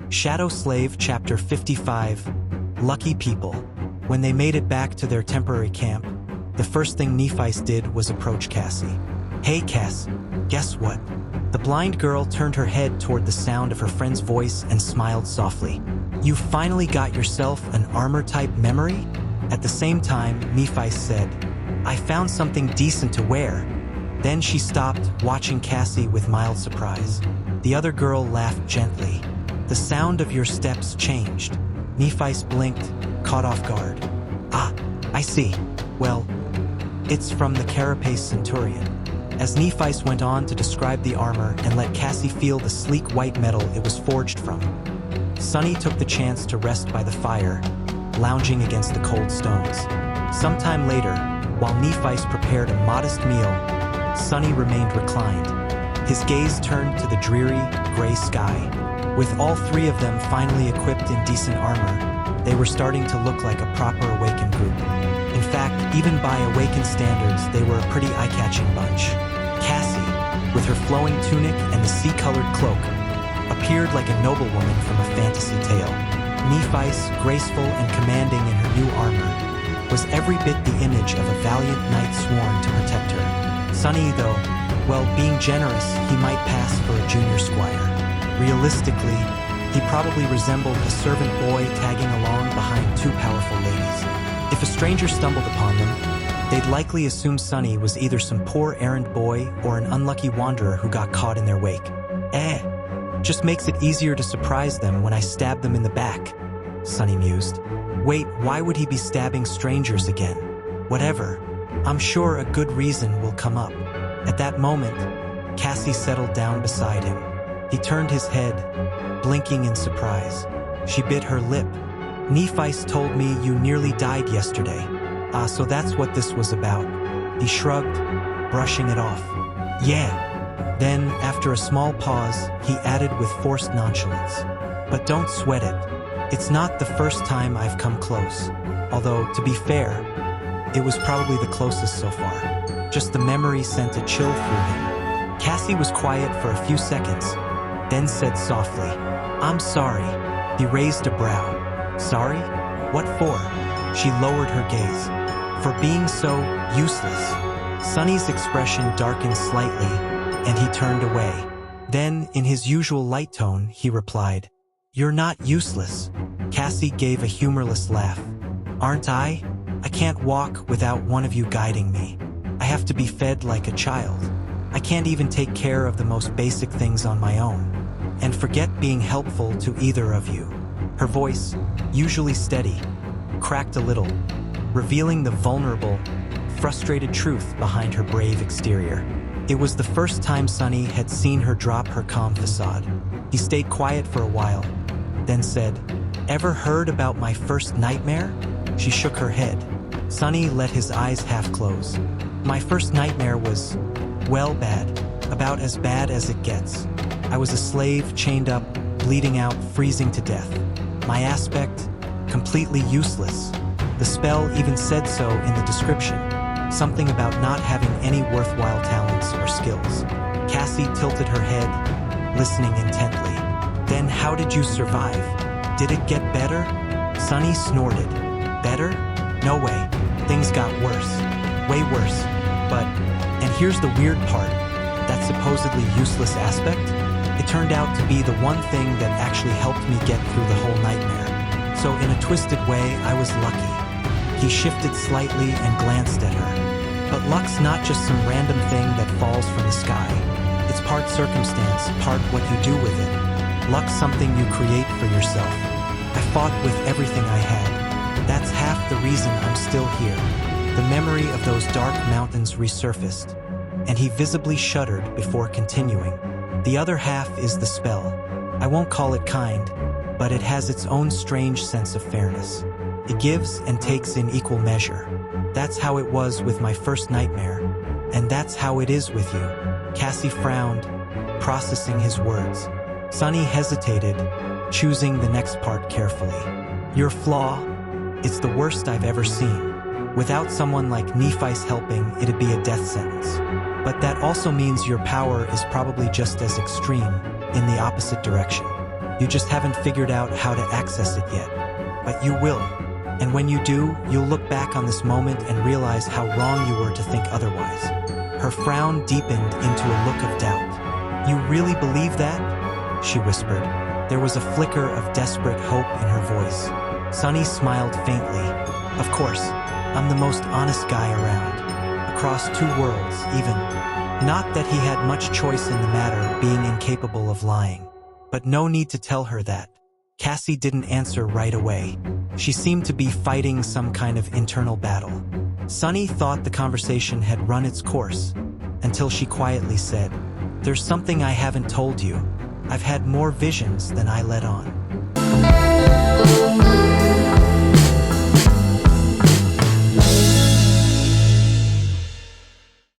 Shadow Slave Chapter 55. Lucky People. When they made it back to their temporary camp, the first thing Nephi's did was approach Cassie. "Hey Cass, guess what?" The blind girl turned her head toward the sound of her friend's voice and smiled softly. "You finally got yourself an armor-type memory?" At the same time, Nephi said, "I found something decent to wear." Then she stopped, watching Cassie with mild surprise. The other girl laughed gently. "The sound of your steps changed." Nephi blinked, caught off guard. "Ah, I see. Well, it's from the Carapace Centurion." As Nephi went on to describe the armor and let Cassie feel the sleek white metal it was forged from, Sunny took the chance to rest by the fire, lounging against the cold stones. Sometime later, while Nephi prepared a modest meal, Sunny remained reclined. His gaze turned to the dreary, gray sky. With all three of them finally equipped in decent armor, they were starting to look like a proper Awakened group. In fact, even by Awakened standards, they were a pretty eye-catching bunch. Cassie, with her flowing tunic and the sea-colored cloak, appeared like a noblewoman from a fantasy tale. Nephi, graceful and commanding in her new armor, was every bit the image of a valiant knight sworn to protect her. Sunny, though, well, being generous, he might pass for a junior squire. Realistically, he probably resembled a servant boy tagging along behind two powerful ladies. If a stranger stumbled upon them, they'd likely assume Sunny was either some poor errand boy or an unlucky wanderer who got caught in their wake. Just makes it easier to surprise them when I stab them in the back, Sunny mused. Wait, why would he be stabbing strangers again? Whatever, I'm sure a good reason will come up. At that moment, Cassie settled down beside him. He turned his head, blinking in surprise. She bit her lip. "Nephi told me you nearly died yesterday. So that's what this was about." He shrugged, brushing it off. "Yeah." Then, after a small pause, he added with forced nonchalance, "But don't sweat it. It's not the first time I've come close. Although, to be fair, it was probably the closest so far. Just the memory sent a chill through him." Cassie was quiet for a few seconds, then said softly, "I'm sorry." He raised a brow. "Sorry? What for?" She lowered her gaze. "For being so useless." Sunny's expression darkened slightly, and he turned away. Then, in his usual light tone, he replied, "You're not useless." Cassie gave a humorless laugh. "Aren't I? I can't walk without one of you guiding me. I have to be fed like a child. I can't even take care of the most basic things on my own. And forget being helpful to either of you." Her voice, usually steady, cracked a little, revealing the vulnerable, frustrated truth behind her brave exterior. It was the first time Sunny had seen her drop her calm facade. He stayed quiet for a while, then said, "Ever heard about my first nightmare?" She shook her head. Sunny let his eyes half close. "My first nightmare was, well, bad. About as bad as it gets. I was a slave, chained up, bleeding out, freezing to death. My aspect, completely useless. The spell even said so in the description. Something about not having any worthwhile talents or skills." Cassie tilted her head, listening intently. "Then how did you survive? Did it get better?" Sunny snorted. "Better? No way. Things got worse. Way worse. But, and here's the weird part, that supposedly useless aspect? It turned out to be the one thing that actually helped me get through the whole nightmare. So in a twisted way, I was lucky." He shifted slightly and glanced at her. "But luck's not just some random thing that falls from the sky. It's part circumstance, part what you do with it. Luck's something you create for yourself. I fought with everything I had. That's half the reason I'm still here." The memory of those dark mountains resurfaced, and he visibly shuddered before continuing. "The other half is the spell. I won't call it kind, but it has its own strange sense of fairness. It gives and takes in equal measure. That's how it was with my first nightmare, and that's how it is with you." Cassie frowned, processing his words. Sunny hesitated, choosing the next part carefully. "Your flaw, it's the worst I've ever seen. Without someone like Nephi's helping, it'd be a death sentence. But that also means your power is probably just as extreme, in the opposite direction. You just haven't figured out how to access it yet. But you will. And when you do, you'll look back on this moment and realize how wrong you were to think otherwise. Her frown deepened into a look of doubt. You really believe that? She whispered. There was a flicker of desperate hope in her voice. Sunny smiled faintly. Of course, I'm the most honest guy around. Across two worlds, even. Not that he had much choice in the matter, being incapable of lying. But no need to tell her that. Cassie didn't answer right away. She seemed to be fighting some kind of internal battle. Sunny thought the conversation had run its course, until she quietly said, "There's something I haven't told you. I've had more visions than I let on."